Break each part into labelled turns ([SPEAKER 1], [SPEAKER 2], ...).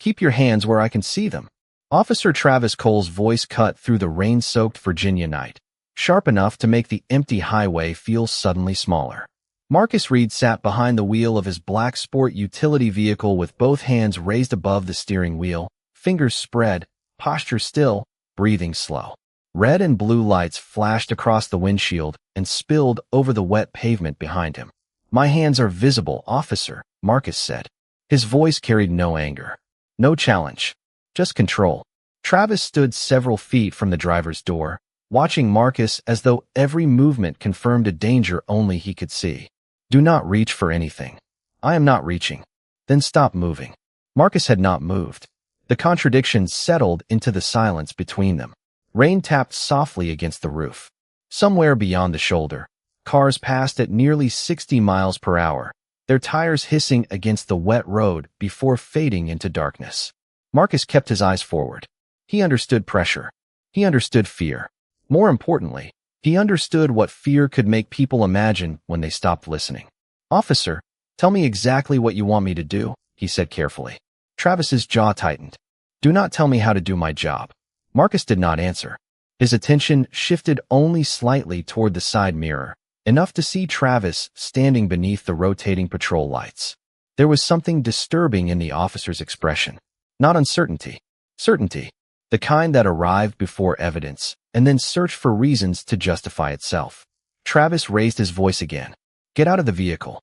[SPEAKER 1] Keep your hands where I can see them. Officer Travis Cole's voice cut through the rain-soaked Virginia night, sharp enough to make the empty highway feel suddenly smaller. Marcus Reed sat behind the wheel of his black sport utility vehicle with both hands raised above the steering wheel, fingers spread, posture still, breathing slow. Red and blue lights flashed across the windshield and spilled over the wet pavement behind him. "My hands are visible, officer," Marcus said. His voice carried no anger, no challenge, just control. Travis stood several feet from the driver's door, watching Marcus as though every movement confirmed a danger only he could see. "Do not reach for anything." "I am not reaching." "Then stop moving." Marcus had not moved. The contradiction settled into the silence between them. Rain tapped softly against the roof. Somewhere beyond the shoulder, cars passed at nearly 60 miles per hour, their tires hissing against the wet road before fading into darkness. Marcus kept his eyes forward. He understood pressure. He understood fear. More importantly, he understood what fear could make people imagine when they stopped listening. "Officer, tell me exactly what you want me to do," he said carefully. Travis's jaw tightened. "Do not tell me how to do my job." Marcus did not answer. His attention shifted only slightly toward the side mirror, enough to see Travis standing beneath the rotating patrol lights. There was something disturbing in the officer's expression. Not uncertainty. Certainty. The kind that arrived before evidence and then searched for reasons to justify itself. Travis raised his voice again. "Get out of the vehicle."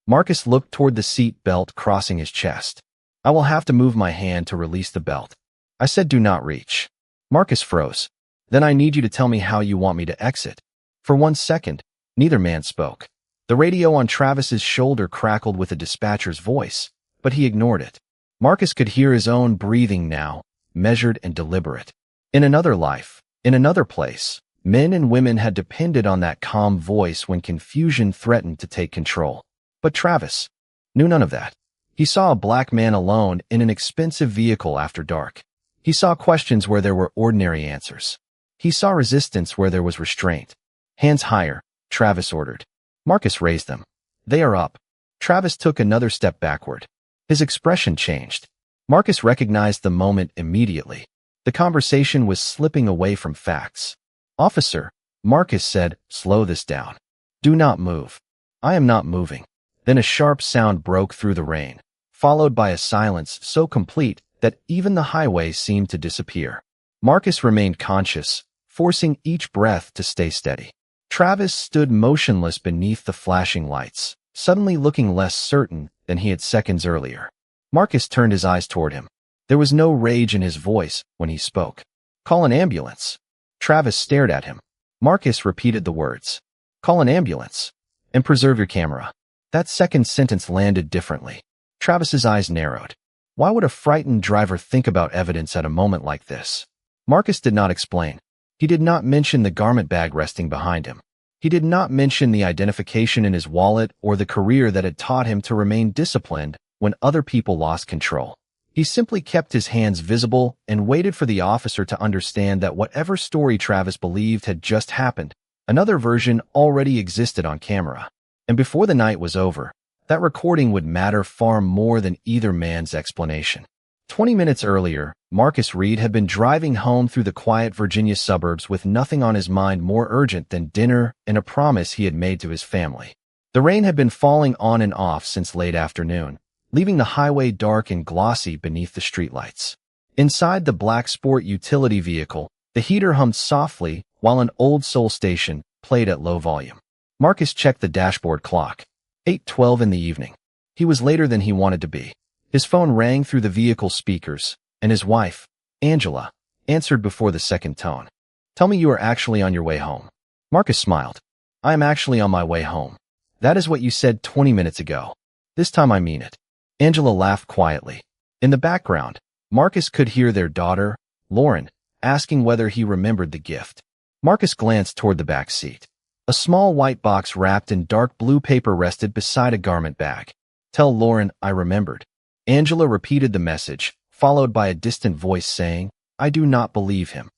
[SPEAKER 1] Marcus looked toward the seat belt crossing his chest. "I will have to move my hand to release the belt." "I said do not reach." Marcus froze. "Then I need you to tell me how you want me to exit." For 1 second, neither man spoke. The radio on Travis's shoulder crackled with a dispatcher's voice, but he ignored it. Marcus could hear his own breathing now, measured and deliberate. In another life, in another place, men and women had depended on that calm voice when confusion threatened to take control. But Travis knew none of that. He saw a black man alone in an expensive vehicle after dark. He saw questions where there were ordinary answers. He saw resistance where there was restraint. "Hands higher," Travis ordered. Marcus raised them. "They are up." Travis took another step backward. His expression changed. Marcus recognized the moment immediately. The conversation was slipping away from facts. "Officer," Marcus said, "slow this down. Do not move." "I am not moving." Then a sharp sound broke through the rain, followed by a silence so complete that even the highway seemed to disappear. Marcus remained conscious, forcing each breath to stay steady. Travis stood motionless beneath the flashing lights, suddenly looking less certain than he had seconds earlier. Marcus turned his eyes toward him. There was no rage in his voice when he spoke. "Call an ambulance." Travis stared at him. Marcus repeated the words. "Call an ambulance. And preserve your camera." That second sentence landed differently. Travis's eyes narrowed. Why would a frightened driver think about evidence at a moment like this? Marcus did not explain. He did not mention the garment bag resting behind him. He did not mention the identification in his wallet or the career that had taught him to remain disciplined when other people lost control. He simply kept his hands visible and waited for the officer to understand that whatever story Travis believed had just happened, another version already existed on camera. And before the night was over, that recording would matter far more than either man's explanation. 20 minutes earlier, Marcus Reed had been driving home through the quiet Virginia suburbs with nothing on his mind more urgent than dinner and a promise he had made to his family. The rain had been falling on and off since late afternoon, leaving the highway dark and glossy beneath the streetlights. Inside the black sport utility vehicle, the heater hummed softly while an old soul station played at low volume. Marcus checked the dashboard clock. 8:12 in the evening. He was later than he wanted to be. His phone rang through the vehicle speakers, and his wife, Angela, answered before the second tone. "Tell me you are actually on your way home." Marcus smiled. "I am actually on my way home. That is what you said 20 minutes ago. This time I mean it." Angela laughed quietly. In the background, Marcus could hear their daughter, Lauren, asking whether he remembered the gift. Marcus glanced toward the back seat. A small white box wrapped in dark blue paper rested beside a garment bag. "Tell Lauren I remembered." Angela repeated the message, followed by a distant voice saying, "I do not believe him."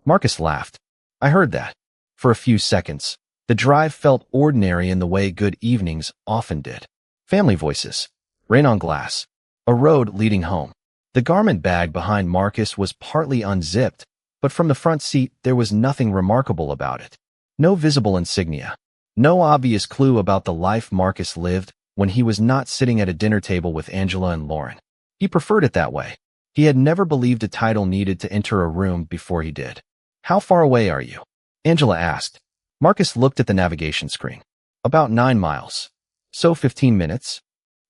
[SPEAKER 1] Marcus laughed. "I heard that." For a few seconds, the drive felt ordinary in the way good evenings often did. Family voices. Rain on glass. A road leading home. The garment bag behind Marcus was partly unzipped, but from the front seat there was nothing remarkable about it. No visible insignia. No obvious clue about the life Marcus lived when he was not sitting at a dinner table with Angela and Lauren. He preferred it that way. He had never believed a title needed to enter a room before he did. "How far away are you?" Angela asked. Marcus looked at the navigation screen. "About 9 miles. So 15 minutes?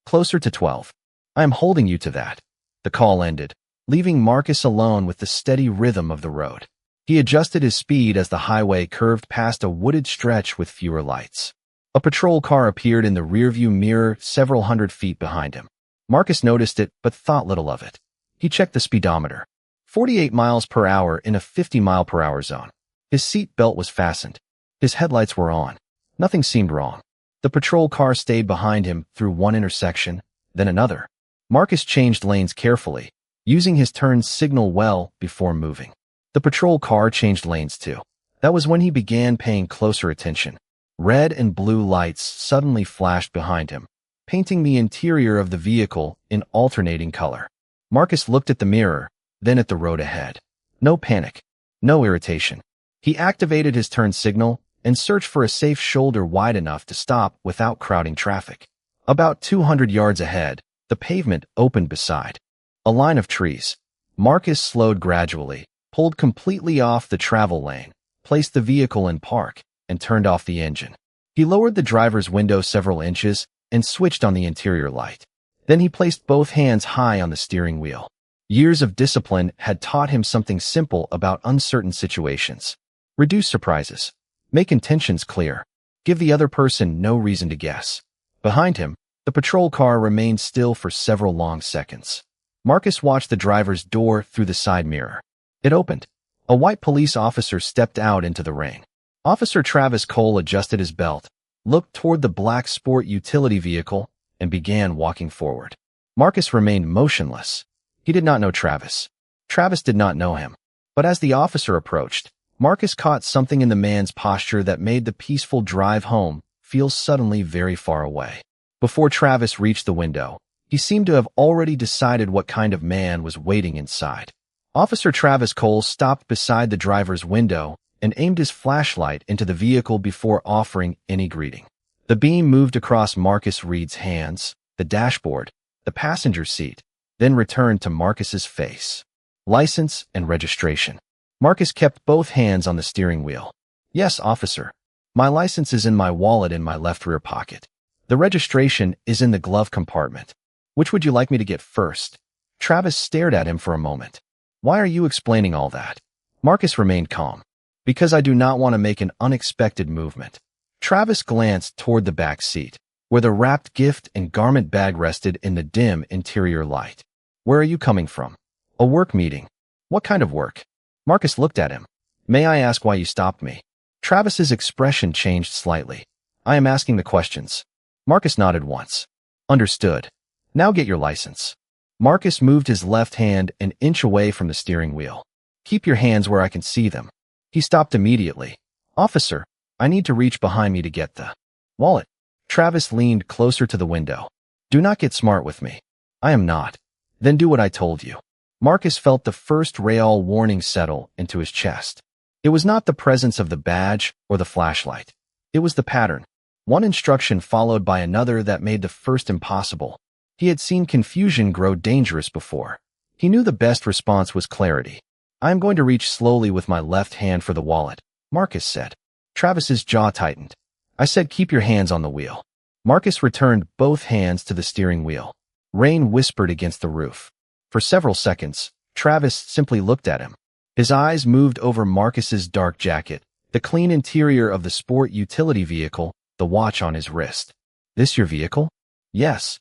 [SPEAKER 1] Closer to 12. I am holding you to that." The call ended, leaving Marcus alone with the steady rhythm of the road. He adjusted his speed as the highway curved past a wooded stretch with fewer lights. A patrol car appeared in the rearview mirror several hundred feet behind him. Marcus noticed it but thought little of it. He checked the speedometer. 48 miles per hour in a 50-mile-per-hour zone. His seat belt was fastened. His headlights were on. Nothing seemed wrong. The patrol car stayed behind him through one intersection, then another. Marcus changed lanes carefully, using his turn signal well before moving. The patrol car changed lanes too. That was when he began paying closer attention. Red and blue lights suddenly flashed behind him, painting the interior of the vehicle in alternating color. Marcus looked at the mirror, then at the road ahead. No panic. No irritation. He activated his turn signal and searched for a safe shoulder wide enough to stop without crowding traffic. About 200 yards ahead, the pavement opened beside a line of trees. Marcus slowed gradually, pulled completely off the travel lane, placed the vehicle in park, and turned off the engine. He lowered the driver's window several inches and switched on the interior light. Then he placed both hands high on the steering wheel. Years of discipline had taught him something simple about uncertain situations. Reduce surprises. Make intentions clear. Give the other person no reason to guess. Behind him, the patrol car remained still for several long seconds. Marcus watched the driver's door through the side mirror. It opened. A white police officer stepped out into the rain. Officer Travis Cole adjusted his belt, looked toward the black sport utility vehicle, and began walking forward. Marcus remained motionless. He did not know Travis. Travis did not know him. But as the officer approached, Marcus caught something in the man's posture that made the peaceful drive home feel suddenly very far away. Before Travis reached the window, he seemed to have already decided what kind of man was waiting inside. Officer Travis Cole stopped beside the driver's window and aimed his flashlight into the vehicle before offering any greeting. The beam moved across Marcus Reed's hands, the dashboard, the passenger seat, then returned to Marcus's face. License and registration. Marcus kept both hands on the steering wheel. "Yes, officer. My license is in my wallet in my left rear pocket. The registration is in the glove compartment. Which would you like me to get first?" Travis stared at him for a moment. "Why are you explaining all that?" Marcus remained calm. "Because I do not want to make an unexpected movement." Travis glanced toward the back seat, where the wrapped gift and garment bag rested in the dim interior light. "Where are you coming from?" "A work meeting." "What kind of work?" Marcus looked at him. "May I ask why you stopped me?" Travis's expression changed slightly. "I am asking the questions." Marcus nodded once. "Understood. Now get your license." Marcus moved his left hand an inch away from the steering wheel. "Keep your hands where I can see them." He stopped immediately. "Officer, I need to reach behind me to get the wallet." Travis leaned closer to the window. "Do not get smart with me." "I am not." "Then do what I told you." Marcus felt the first real warning settle into his chest. It was not the presence of the badge or the flashlight. It was the pattern. One instruction followed by another that made the first impossible. He had seen confusion grow dangerous before. He knew the best response was clarity. "I am going to reach slowly with my left hand for the wallet," Marcus said. Travis's jaw tightened. "I said keep your hands on the wheel." Marcus returned both hands to the steering wheel. Rain whispered against the roof. For several seconds, Travis simply looked at him. His eyes moved over Marcus's dark jacket, the clean interior of the sport utility vehicle, the watch on his wrist. "This your vehicle?" "Yes."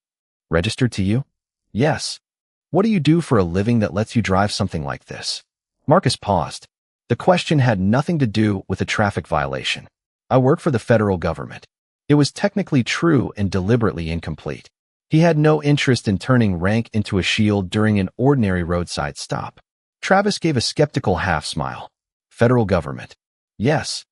[SPEAKER 1] "Registered to you?" "Yes." "What do you do for a living that lets you drive something like this?" Marcus paused. The question had nothing to do with a traffic violation. "I work for the federal government." It was technically true and deliberately incomplete. He had no interest in turning rank into a shield during an ordinary roadside stop. Travis gave a skeptical half-smile. "Federal government." "Yes."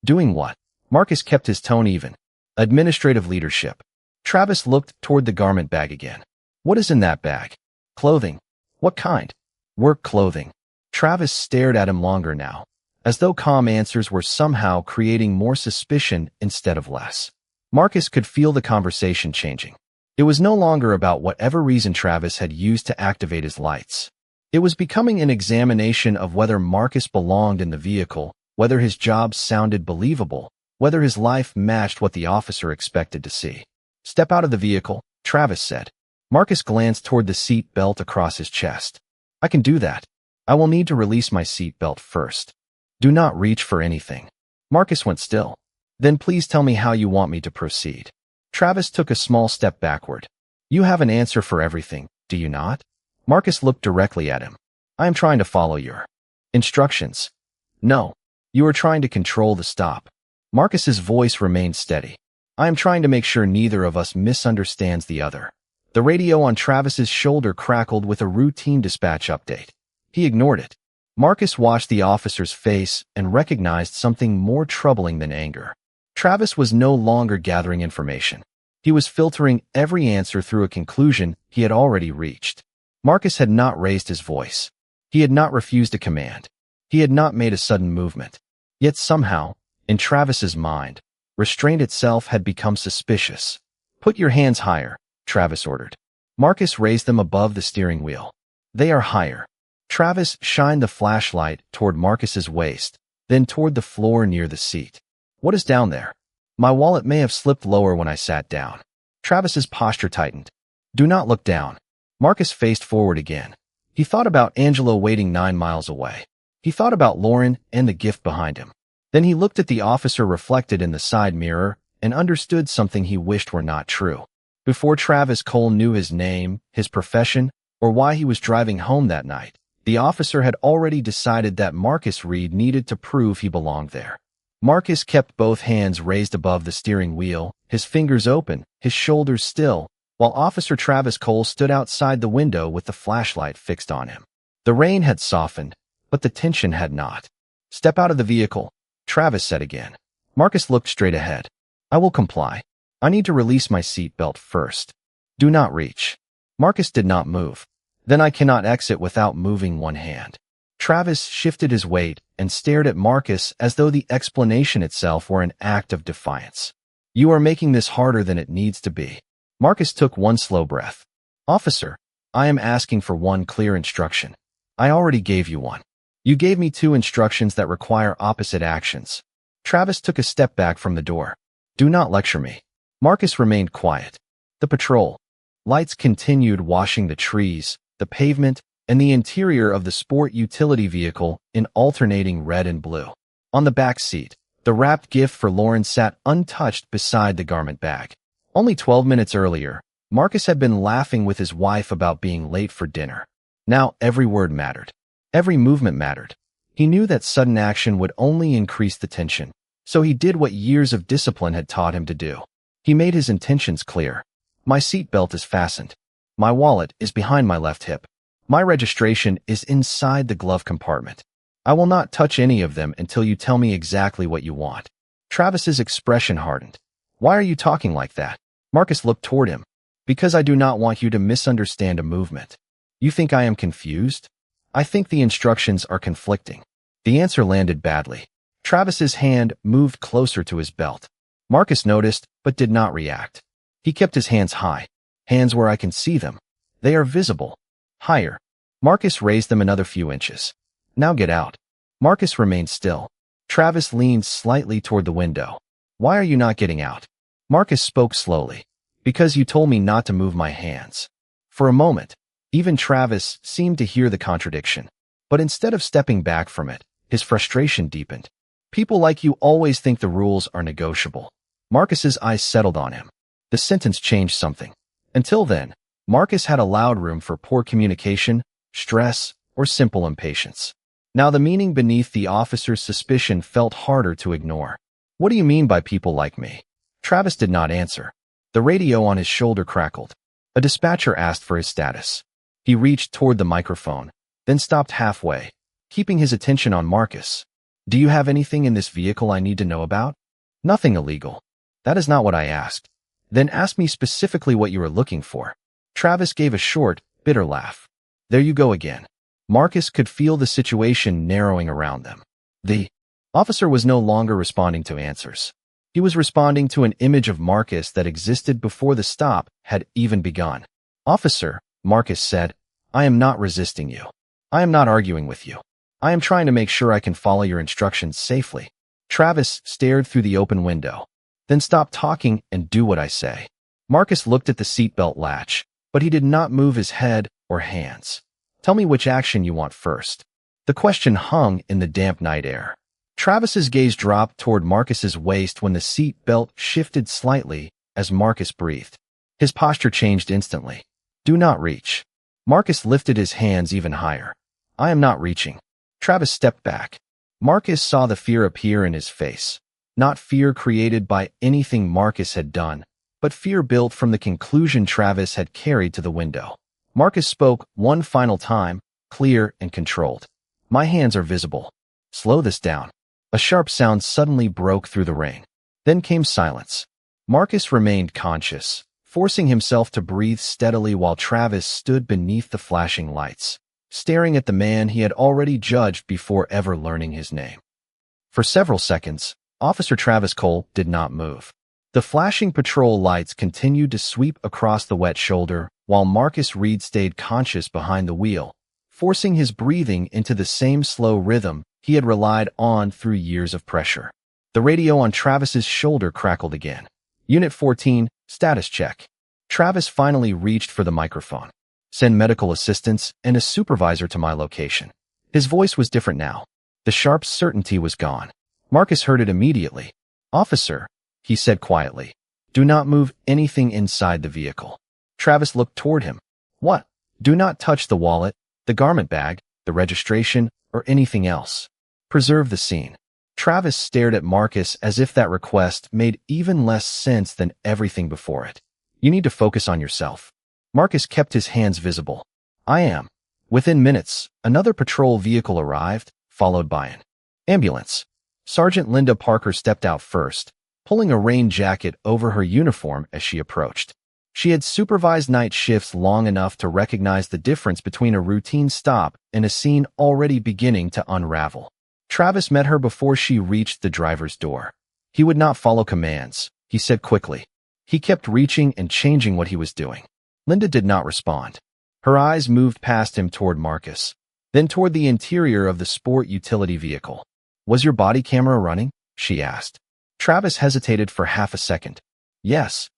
[SPEAKER 1] "Doing what?" Marcus kept his tone even. "Administrative leadership." Travis looked toward the garment bag again. "What is in that bag?" "Clothing." What kind? Work clothing. Travis stared at him longer now, as though calm answers were somehow creating more suspicion instead of less. Marcus could feel the conversation changing. It was no longer about whatever reason Travis had used to activate his lights. It was becoming an examination of whether Marcus belonged in the vehicle, whether his job sounded believable, whether his life matched what the officer expected to see. "Step out of the vehicle," Travis said. Marcus glanced toward the seat belt across his chest. "I can do that. I will need to release my seat belt first. Do not reach for anything." Marcus went still. "Then please tell me how you want me to proceed." Travis took a small step backward. "You have an answer for everything, do you not?" Marcus looked directly at him. "I am trying to follow your instructions." "No. You are trying to control the stop." Marcus's voice remained steady. "I am trying to make sure neither of us misunderstands the other." The radio on Travis's shoulder crackled with a routine dispatch update. He ignored it. Marcus watched the officer's face and recognized something more troubling than anger. Travis was no longer gathering information. He was filtering every answer through a conclusion he had already reached. Marcus had not raised his voice. He had not refused a command. He had not made a sudden movement. Yet somehow, in Travis's mind, restraint itself had become suspicious. "Put your hands higher," Travis ordered. Marcus raised them above the steering wheel. "They are higher." Travis shined the flashlight toward Marcus's waist, then toward the floor near the seat. "What is down there?" "My wallet may have slipped lower when I sat down." Travis's posture tightened. "Do not look down." Marcus faced forward again. He thought about Angelo waiting 9 miles away. He thought about Lauren and the gift behind him. Then he looked at the officer reflected in the side mirror and understood something he wished were not true. Before Travis Cole knew his name, his profession, or why he was driving home that night, the officer had already decided that Marcus Reed needed to prove he belonged there. Marcus kept both hands raised above the steering wheel, his fingers open, his shoulders still, while Officer Travis Cole stood outside the window with the flashlight fixed on him. The rain had softened, but the tension had not. "Step out of the vehicle," Travis said again. Marcus looked straight ahead. "I will comply. I need to release my seat belt first." "Do not reach." Marcus did not move. "Then I cannot exit without moving one hand." Travis shifted his weight and stared at Marcus as though the explanation itself were an act of defiance. "You are making this harder than it needs to be." Marcus took one slow breath. "Officer, I am asking for one clear instruction. I already gave you one. You gave me 2 instructions that require opposite actions." Travis took a step back from the door. "Do not lecture me." Marcus remained quiet. The patrol lights continued washing the trees, the pavement, and the interior of the sport utility vehicle in alternating red and blue. On the back seat, the wrapped gift for Lauren sat untouched beside the garment bag. Only 12 minutes earlier, Marcus had been laughing with his wife about being late for dinner. Now every word mattered. Every movement mattered. He knew that sudden action would only increase the tension, so he did what years of discipline had taught him to do. He made his intentions clear. "My seatbelt is fastened. My wallet is behind my left hip. My registration is inside the glove compartment. I will not touch any of them until you tell me exactly what you want." Travis's expression hardened. "Why are you talking like that?" Marcus looked toward him. "Because I do not want you to misunderstand a movement." "You think I am confused?" "I think the instructions are conflicting." The answer landed badly. Travis's hand moved closer to his belt. Marcus noticed, but did not react. He kept his hands high. "Hands where I can see them. They are visible." "Higher." Marcus raised them another few inches. "Now get out." Marcus remained still. Travis leaned slightly toward the window. "Why are you not getting out?" Marcus spoke slowly. "Because you told me not to move my hands." For a moment, even Travis seemed to hear the contradiction. But instead of stepping back from it, his frustration deepened. "People like you always think the rules are negotiable." Marcus's eyes settled on him. The sentence changed something. Until then, Marcus had allowed room for poor communication, stress, or simple impatience. Now the meaning beneath the officer's suspicion felt harder to ignore. "What do you mean by people like me?" Travis did not answer. The radio on his shoulder crackled. A dispatcher asked for his status. He reached toward the microphone, then stopped halfway, keeping his attention on Marcus. "Do you have anything in this vehicle I need to know about?" "Nothing illegal." "That is not what I asked." "Then ask me specifically what you are looking for." Travis gave a short, bitter laugh. There you go again. Marcus could feel the situation narrowing around them. The officer was no longer responding to answers. He was responding to an image of Marcus that existed before the stop had even begun. Officer, Marcus said, I am not resisting you. I am not arguing with you. I am trying to make sure I can follow your instructions safely. Travis stared through the open window. Then stop talking and do what I say. Marcus looked at the seatbelt latch, but he did not move his head or hands. Tell me which action you want first. The question hung in the damp night air. Travis's gaze dropped toward Marcus's waist when the seat belt shifted slightly as Marcus breathed. His posture changed instantly. Do not reach. Marcus lifted his hands even higher. I am not reaching. Travis stepped back. Marcus saw the fear appear in his face. Not fear created by anything Marcus had done, but fear built from the conclusion Travis had carried to the window. Marcus spoke one final time, clear and controlled. My hands are visible. Slow this down. A sharp sound suddenly broke through the rain. Then came silence. Marcus remained conscious, forcing himself to breathe steadily while Travis stood beneath the flashing lights, staring at the man he had already judged before ever learning his name. For several seconds, Officer Travis Cole did not move. The flashing patrol lights continued to sweep across the wet shoulder while Marcus Reed stayed conscious behind the wheel, forcing his breathing into the same slow rhythm he had relied on through years of pressure. The radio on Travis's shoulder crackled again. Unit 14, status check. Travis finally reached for the microphone. Send medical assistance and a supervisor to my location. His voice was different now. The sharp certainty was gone. Marcus heard it immediately. Officer, he said quietly, do not move anything inside the vehicle. Travis looked toward him. What? Do not touch the wallet, the garment bag, the registration, or anything else. Preserve the scene. Travis stared at Marcus as if that request made even less sense than everything before it. You need to focus on yourself. Marcus kept his hands visible. I am. Within minutes, another patrol vehicle arrived, followed by an ambulance. Sergeant Linda Parker stepped out first, pulling a rain jacket over her uniform as she approached. She had supervised night shifts long enough to recognize the difference between a routine stop and a scene already beginning to unravel. Travis met her before she reached the driver's door. He would not follow commands, he said quickly. He kept reaching and changing what he was doing. Linda did not respond. Her eyes moved past him toward Marcus, then toward the interior of the sport utility vehicle. Was your body camera running? She asked. Travis hesitated for half a second. Yes.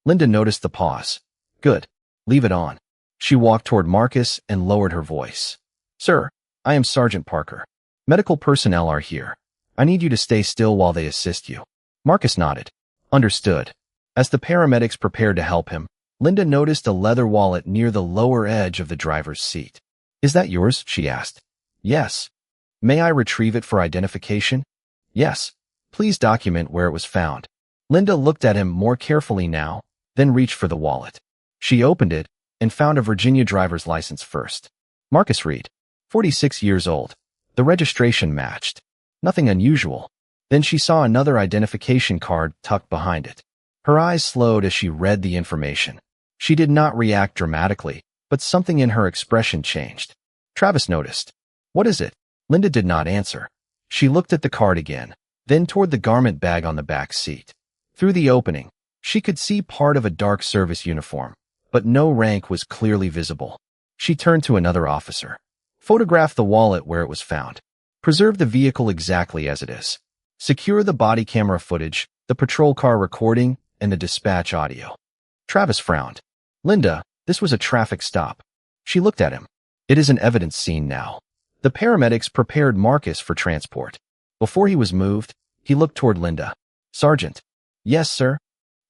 [SPEAKER 1] Linda noticed the pause. Good. Leave it on. She walked toward Marcus and lowered her voice. Sir, I am Sergeant Parker. Medical personnel are here. I need you to stay still while they assist you. Marcus nodded. Understood. As the paramedics prepared to help him, Linda noticed a leather wallet near the lower edge of the driver's seat. Is that yours? She asked. Yes. May I retrieve it for identification? Yes. Please document where it was found. Linda looked at him more carefully now, then reached for the wallet. She opened it and found a Virginia driver's license first. Marcus Reed, 46 years old. The registration matched. Nothing unusual. Then she saw another identification card tucked behind it. Her eyes slowed as she read the information. She did not react dramatically, but something in her expression changed. Travis noticed. What is it? Linda did not answer. She looked at the card again, then toward the garment bag on the back seat. Through the opening, she could see part of a dark service uniform, but no rank was clearly visible. She turned to another officer. Photograph the wallet where it was found. Preserve the vehicle exactly as it is. Secure the body camera footage, the patrol car recording, and the dispatch audio. Travis frowned. Linda, this was a traffic stop. She looked at him. It is an evidence scene now. The paramedics prepared Marcus for transport. Before he was moved, he looked toward Linda. Sergeant. Yes, sir.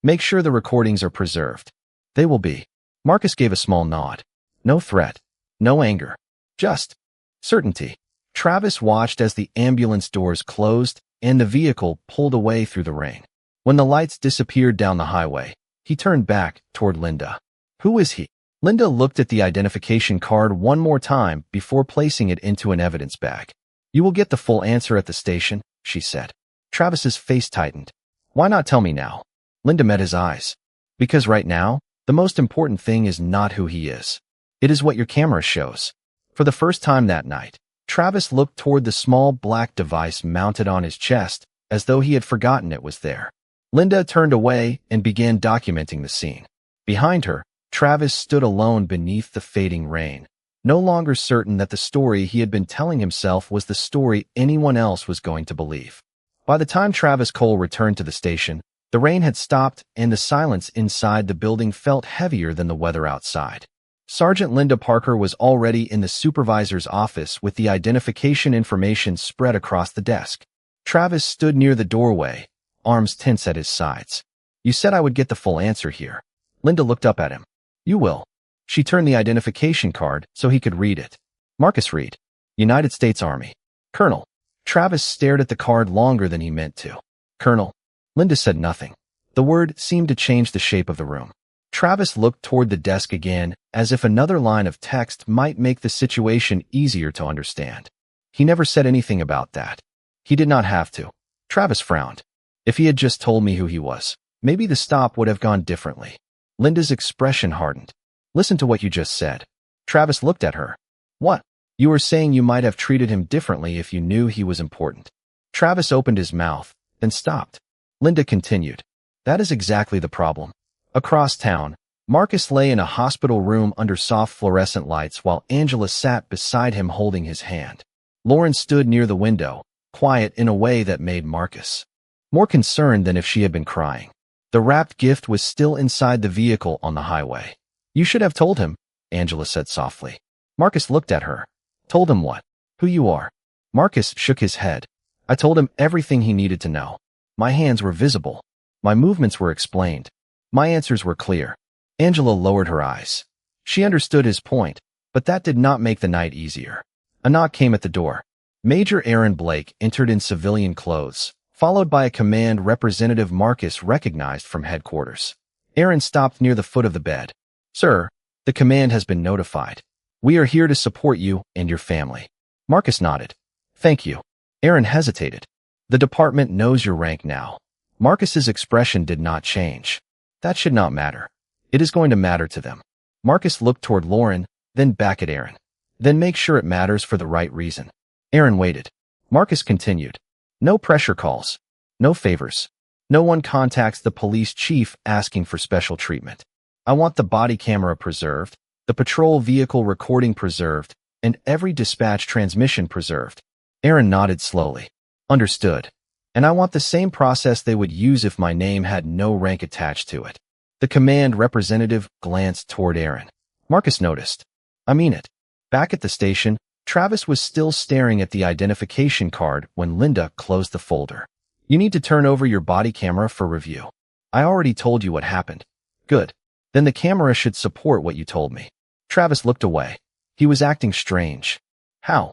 [SPEAKER 1] Make sure the recordings are preserved. They will be. Marcus gave a small nod. No threat. No anger. Just certainty. Travis watched as the ambulance doors closed and the vehicle pulled away through the rain. When the lights disappeared down the highway, he turned back toward Linda. Who is he? Linda looked at the identification card one more time before placing it into an evidence bag. You will get the full answer at the station, she said. Travis's face tightened. Why not tell me now? Linda met his eyes. Because right now, the most important thing is not who he is. It is what your camera shows. For the first time that night, Travis looked toward the small black device mounted on his chest, as though he had forgotten it was there. Linda turned away and began documenting the scene. Behind her, Travis stood alone beneath the fading rain, no longer certain that the story he had been telling himself was the story anyone else was going to believe. By the time Travis Cole returned to the station, the rain had stopped and the silence inside the building felt heavier than the weather outside. Sergeant Linda Parker was already in the supervisor's office with the identification information spread across the desk. Travis stood near the doorway, arms tense at his sides. "You said I would get the full answer here." Linda looked up at him. "You will." She turned the identification card so he could read it. Marcus Reed, United States Army. Colonel. Travis stared at the card longer than he meant to. "Colonel." Linda said nothing. The word seemed to change the shape of the room. Travis looked toward the desk again, as if another line of text might make the situation easier to understand. He never said anything about that. He did not have to. Travis frowned. If he had just told me who he was, maybe the stop would have gone differently. Linda's expression hardened. "Listen to what you just said." Travis looked at her. "What?" "You were saying you might have treated him differently if you knew he was important." Travis opened his mouth, then stopped. Linda continued. "That is exactly the problem." Across town, Marcus lay in a hospital room under soft fluorescent lights while Angela sat beside him holding his hand. Lauren stood near the window, quiet in a way that made Marcus more concerned than if she had been crying. The wrapped gift was still inside the vehicle on the highway. "You should have told him," Angela said softly. Marcus looked at her. "Told him what?" "Who you are." Marcus shook his head. "I told him everything he needed to know. My hands were visible. My movements were explained. My answers were clear." Angela lowered her eyes. She understood his point, but that did not make the night easier. A knock came at the door. Major Aaron Blake entered in civilian clothes, followed by a command representative Marcus recognized from headquarters. Aaron stopped near the foot of the bed. "Sir, the command has been notified. We are here to support you and your family." Marcus nodded. "Thank you." Aaron hesitated. "The department knows your rank now." Marcus's expression did not change. "That should not matter." "It is going to matter to them." Marcus looked toward Lauren, then back at Aaron. "Then make sure it matters for the right reason." Aaron waited. Marcus continued. "No pressure calls. No favors. No one contacts the police chief asking for special treatment. I want the body camera preserved, the patrol vehicle recording preserved, and every dispatch transmission preserved." Aaron nodded slowly. "Understood. And I want the same process they would use if my name had no rank attached to it." The command representative glanced toward Aaron. Marcus noticed. "I mean it." Back at the station, Travis was still staring at the identification card when Linda closed the folder. "You need to turn over your body camera for review." "I already told you what happened." "Good. Then the camera should support what you told me." Travis looked away. He was acting strange. "How?"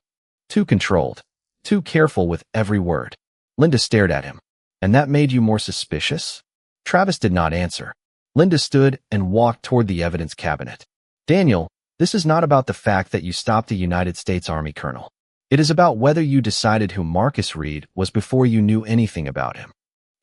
[SPEAKER 1] "Too controlled. Too careful with every word." Linda stared at him. "And that made you more suspicious?" Travis did not answer. Linda stood and walked toward the evidence cabinet. "Daniel, this is not about the fact that you stopped a United States Army colonel. It is about whether you decided who Marcus Reed was before you knew anything about him."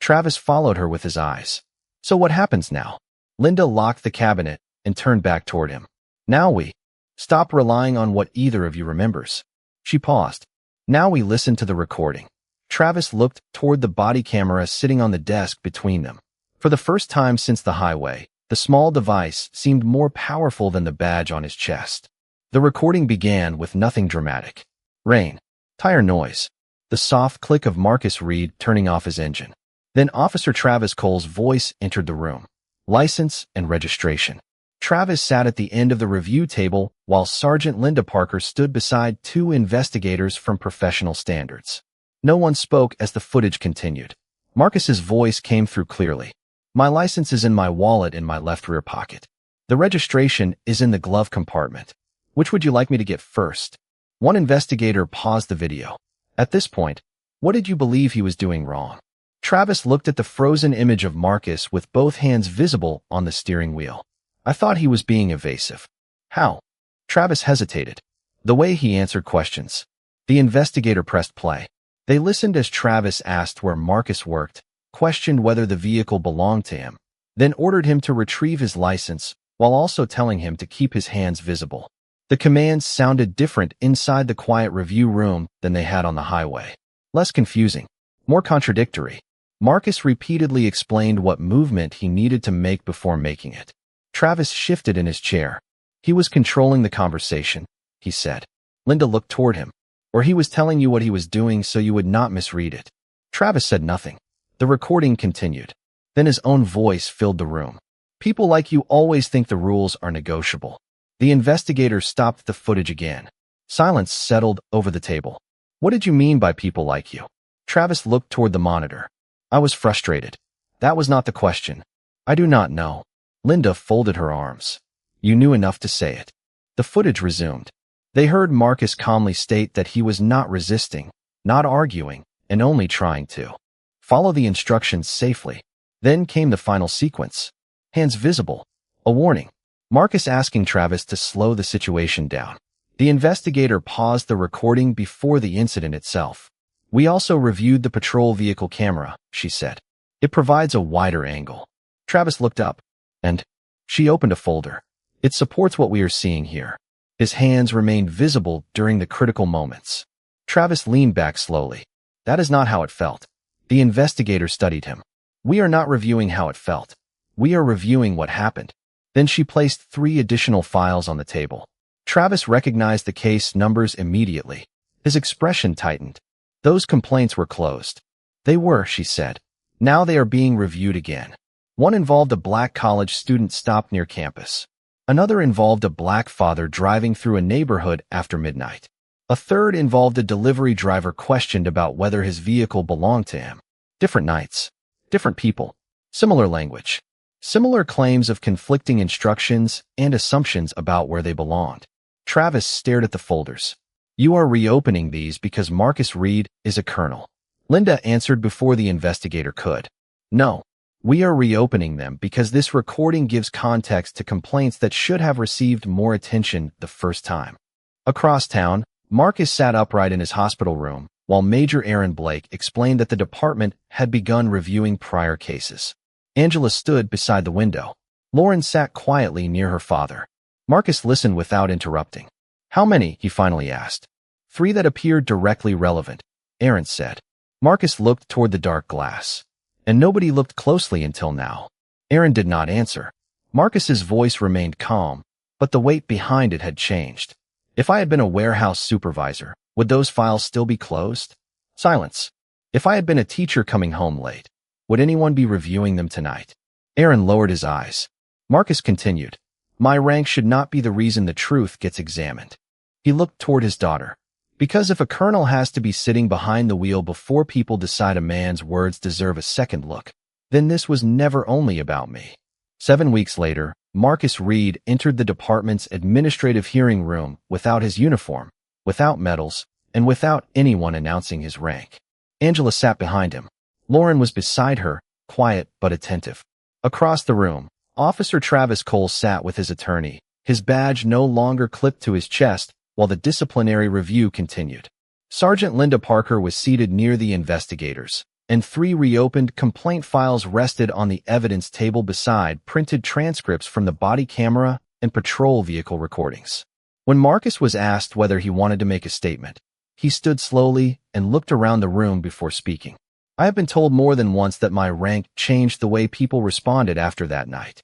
[SPEAKER 1] Travis followed her with his eyes. "So what happens now?" Linda locked the cabinet and turned back toward him. "Now we stop relying on what either of you remembers." She paused. "Now we listen to the recording." Travis looked toward the body camera sitting on the desk between them. For the first time since the highway, the small device seemed more powerful than the badge on his chest. The recording began with nothing dramatic. Rain. Tire noise. The soft click of Marcus Reed turning off his engine. Then Officer Travis Cole's voice entered the room. License and registration. Travis sat at the end of the review table while Sergeant Linda Parker stood beside two investigators from Professional Standards. No one spoke as the footage continued. Marcus's voice came through clearly. "My license is in my wallet in my left rear pocket. The registration is in the glove compartment. Which would you like me to get first?" One investigator paused the video. "At this point, what did you believe he was doing wrong?" Travis looked at the frozen image of Marcus with both hands visible on the steering wheel. "I thought he was being evasive." "How?" Travis hesitated. "The way he answered questions." The investigator pressed play. They listened as Travis asked where Marcus worked, questioned whether the vehicle belonged to him, then ordered him to retrieve his license while also telling him to keep his hands visible. The commands sounded different inside the quiet review room than they had on the highway. Less confusing, more contradictory. Marcus repeatedly explained what movement he needed to make before making it. Travis shifted in his chair. He was controlling the conversation, he said. Linda looked toward him. Or he was telling you what he was doing so you would not misread it. Travis said nothing. The recording continued. Then his own voice filled the room. People like you always think the rules are negotiable. The investigator stopped the footage again. Silence settled over the table. What did you mean by people like you? Travis looked toward the monitor. I was frustrated. That was not the question. I do not know. Linda folded her arms. You knew enough to say it. The footage resumed. They heard Marcus calmly state that he was not resisting, not arguing, and only trying to follow the instructions safely. Then came the final sequence. Hands visible. A warning. Marcus asking Travis to slow the situation down. The investigator paused the recording before the incident itself. We also reviewed the patrol vehicle camera, she said. It provides a wider angle. Travis looked up, and she opened a folder. It supports what we are seeing here. His hands remained visible during the critical moments. Travis leaned back slowly. That is not how it felt. The investigator studied him. We are not reviewing how it felt. We are reviewing what happened. Then she placed 3 additional files on the table. Travis recognized the case numbers immediately. His expression tightened. Those complaints were closed. They were, she said. Now they are being reviewed again. One involved a black college student stopped near campus. Another involved a black father driving through a neighborhood after midnight. A third involved a delivery driver questioned about whether his vehicle belonged to him. Different nights. Different people. Similar language. Similar claims of conflicting instructions and assumptions about where they belonged. Travis stared at the folders. You are reopening these because Marcus Reed is a colonel. Linda answered before the investigator could. No. We are reopening them because this recording gives context to complaints that should have received more attention the first time. Across town, Marcus sat upright in his hospital room, while Major Aaron Blake explained that the department had begun reviewing prior cases. Angela stood beside the window. Lauren sat quietly near her father. Marcus listened without interrupting. How many? He finally asked. 3 that appeared directly relevant, Aaron said. Marcus looked toward the dark glass. And nobody looked closely until now. Aaron did not answer. Marcus's voice remained calm, but the weight behind it had changed. If I had been a warehouse supervisor, would those files still be closed? Silence. If I had been a teacher coming home late, would anyone be reviewing them tonight? Aaron lowered his eyes. Marcus continued. My rank should not be the reason the truth gets examined. He looked toward his daughter. Because if a colonel has to be sitting behind the wheel before people decide a man's words deserve a second look, then this was never only about me. 7 weeks later, Marcus Reed entered the department's administrative hearing room without his uniform, without medals, and without anyone announcing his rank. Angela sat behind him. Lauren was beside her, quiet but attentive. Across the room, Officer Travis Cole sat with his attorney, his badge no longer clipped to his chest, while the disciplinary review continued. Sergeant Linda Parker was seated near the investigators, and 3 reopened complaint files rested on the evidence table beside printed transcripts from the body camera and patrol vehicle recordings. When Marcus was asked whether he wanted to make a statement, he stood slowly and looked around the room before speaking. I have been told more than once that my rank changed the way people responded after that night.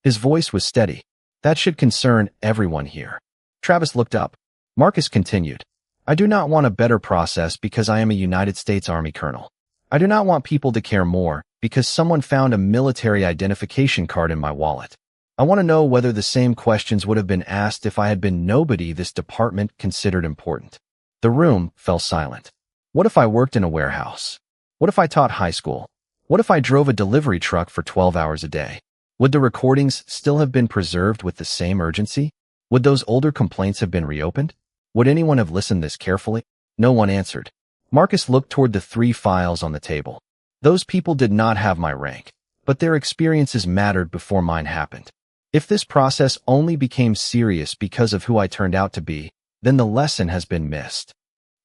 [SPEAKER 1] His voice was steady. That should concern everyone here. Travis looked up. Marcus continued. I do not want a better process because I am a United States Army colonel. I do not want people to care more because someone found a military identification card in my wallet. I want to know whether the same questions would have been asked if I had been nobody this department considered important. The room fell silent. What if I worked in a warehouse? What if I taught high school? What if I drove a delivery truck for 12 hours a day? Would the recordings still have been preserved with the same urgency? Would those older complaints have been reopened? Would anyone have listened this carefully? No one answered. Marcus looked toward the 3 files on the table. Those people did not have my rank, but their experiences mattered before mine happened. If this process only became serious because of who I turned out to be, then the lesson has been missed.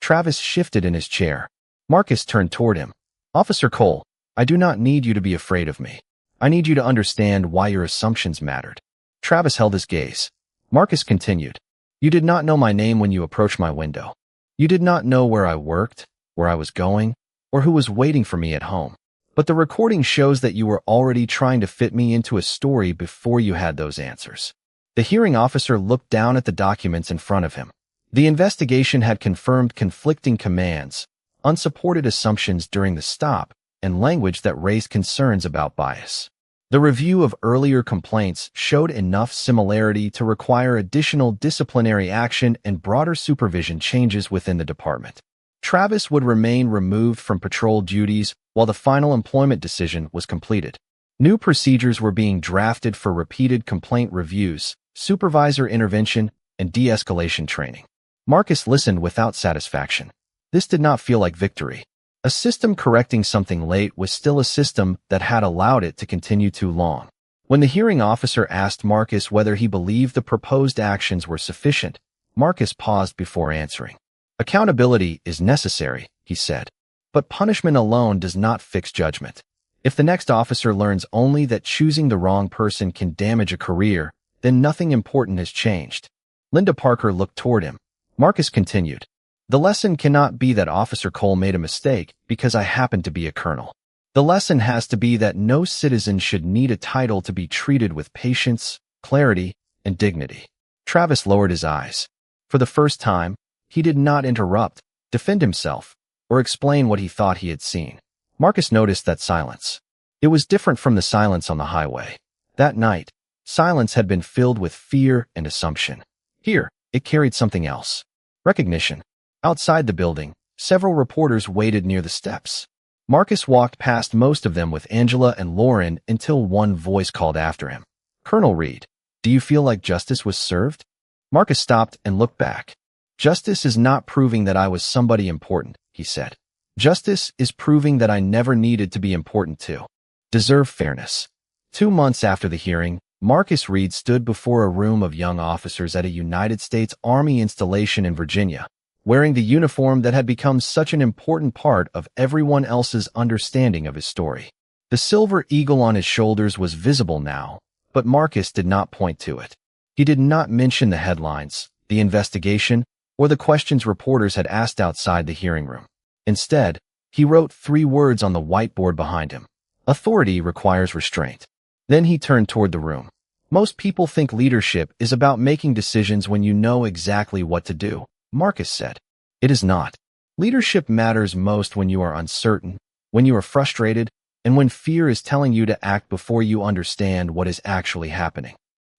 [SPEAKER 1] Travis shifted in his chair. Marcus turned toward him. Officer Cole, I do not need you to be afraid of me. I need you to understand why your assumptions mattered. Travis held his gaze. Marcus continued. You did not know my name when you approached my window. You did not know where I worked, where I was going, or who was waiting for me at home. But the recording shows that you were already trying to fit me into a story before you had those answers. The hearing officer looked down at the documents in front of him. The investigation had confirmed conflicting commands, unsupported assumptions during the stop, and language that raised concerns about bias. The review of earlier complaints showed enough similarity to require additional disciplinary action and broader supervision changes within the department. Travis would remain removed from patrol duties while the final employment decision was completed. New procedures were being drafted for repeated complaint reviews, supervisor intervention, and de-escalation training. Marcus listened without satisfaction. This did not feel like victory. A system correcting something late was still a system that had allowed it to continue too long. When the hearing officer asked Marcus whether he believed the proposed actions were sufficient, Marcus paused before answering. Accountability is necessary, he said, but punishment alone does not fix judgment. If the next officer learns only that choosing the wrong person can damage a career, then nothing important has changed. Linda Parker looked toward him. Marcus continued. The lesson cannot be that Officer Cole made a mistake because I happen to be a colonel. The lesson has to be that no citizen should need a title to be treated with patience, clarity, and dignity. Travis lowered his eyes. For the first time, he did not interrupt, defend himself, or explain what he thought he had seen. Marcus noticed that silence. It was different from the silence on the highway. That night, silence had been filled with fear and assumption. Here, it carried something else. Recognition. Outside the building, several reporters waited near the steps. Marcus walked past most of them with Angela and Lauren until one voice called after him. Colonel Reed, do you feel like justice was served? Marcus stopped and looked back. Justice is not proving that I was somebody important, he said. Justice is proving that I never needed to be important to deserve fairness. 2 months after the hearing, Marcus Reed stood before a room of young officers at a United States Army installation in Virginia, wearing the uniform that had become such an important part of everyone else's understanding of his story. The silver eagle on his shoulders was visible now, but Marcus did not point to it. He did not mention the headlines, the investigation, or the questions reporters had asked outside the hearing room. Instead, he wrote 3 words on the whiteboard behind him. Authority requires restraint. Then he turned toward the room. Most people think leadership is about making decisions when you know exactly what to do, Marcus said. It is not. Leadership matters most when you are uncertain, when you are frustrated, and when fear is telling you to act before you understand what is actually happening.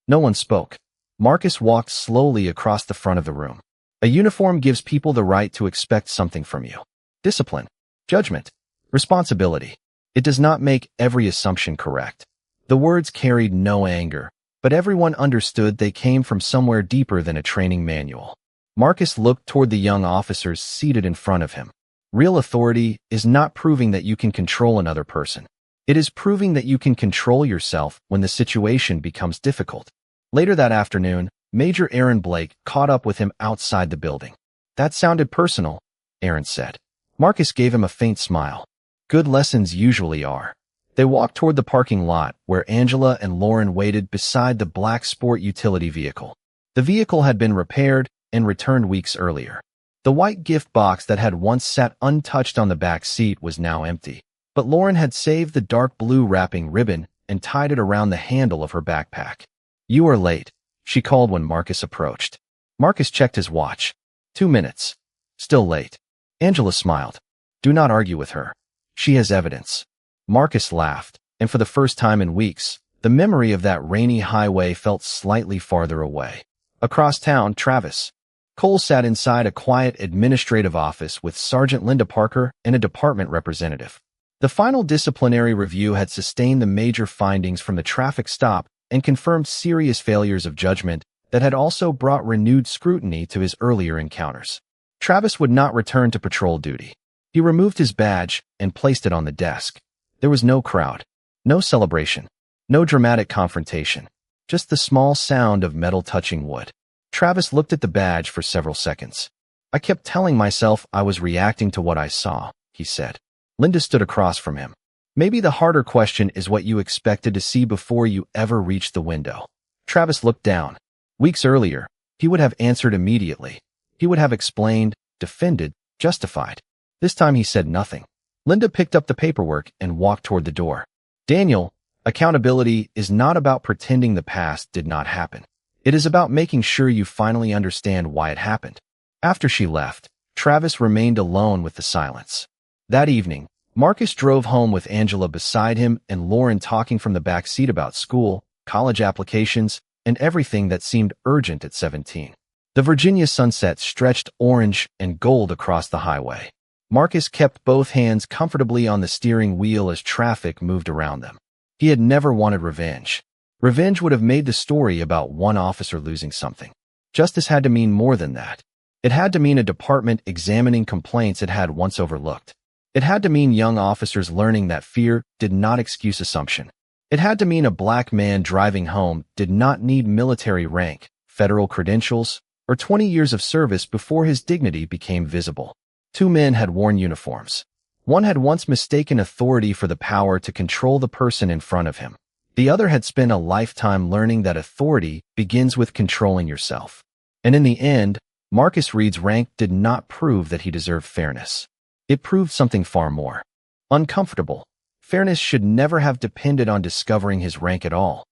[SPEAKER 1] No one spoke. Marcus walked slowly across the front of the room. A uniform gives people the right to expect something from you. Discipline, judgment, responsibility. It does not make every assumption correct. The words carried no anger, but everyone understood they came from somewhere deeper than a training manual. Marcus looked toward the young officers seated in front of him. Real authority is not proving that you can control another person. It is proving that you can control yourself when the situation becomes difficult. Later that afternoon, Major Aaron Blake caught up with him outside the building. That sounded personal, Aaron said. Marcus gave him a faint smile. Good lessons usually are. They walked toward the parking lot where Angela and Lauren waited beside the black sport utility vehicle. The vehicle had been repaired and returned weeks earlier. The white gift box that had once sat untouched on the back seat was now empty, but Lauren had saved the dark blue wrapping ribbon and tied it around the handle of her backpack. You are late, she called when Marcus approached. Marcus checked his watch. 2 minutes. Still late. Angela smiled. Do not argue with her. She has evidence. Marcus laughed, and for the first time in weeks, the memory of that rainy highway felt slightly farther away. Across town, Travis Cole sat inside a quiet administrative office with Sergeant Linda Parker and a department representative. The final disciplinary review had sustained the major findings from the traffic stop and confirmed serious failures of judgment that had also brought renewed scrutiny to his earlier encounters. Travis would not return to patrol duty. He removed his badge and placed it on the desk. There was no crowd, no celebration, no dramatic confrontation, just the small sound of metal touching wood. Travis looked at the badge for several seconds. I kept telling myself I was reacting to what I saw, he said. Linda stood across from him. Maybe the harder question is what you expected to see before you ever reached the window. Travis looked down. Weeks earlier, He would have answered immediately. He would have explained, defended, justified. This time he said nothing. Linda picked up the paperwork and walked toward the door. Daniel, accountability is not about pretending the past did not happen. It is about making sure you finally understand why it happened. After she left, Travis remained alone with the silence. That evening, Marcus drove home with Angela beside him and Lauren talking from the back seat about school, college applications, and everything that seemed urgent at 17. The Virginia sunset stretched orange and gold across the highway. Marcus kept both hands comfortably on the steering wheel as traffic moved around them. He had never wanted revenge. Revenge would have made the story about one officer losing something. Justice had to mean more than that. It had to mean a department examining complaints it had once overlooked. It had to mean young officers learning that fear did not excuse assumption. It had to mean a black man driving home did not need military rank, federal credentials, or 20 years of service before his dignity became visible. Two men had worn uniforms. One had once mistaken authority for the power to control the person in front of him. The other had spent a lifetime learning that authority begins with controlling yourself. And in the end, Marcus Reed's rank did not prove that he deserved fairness. It proved something far more uncomfortable. Fairness should never have depended on discovering his rank at all.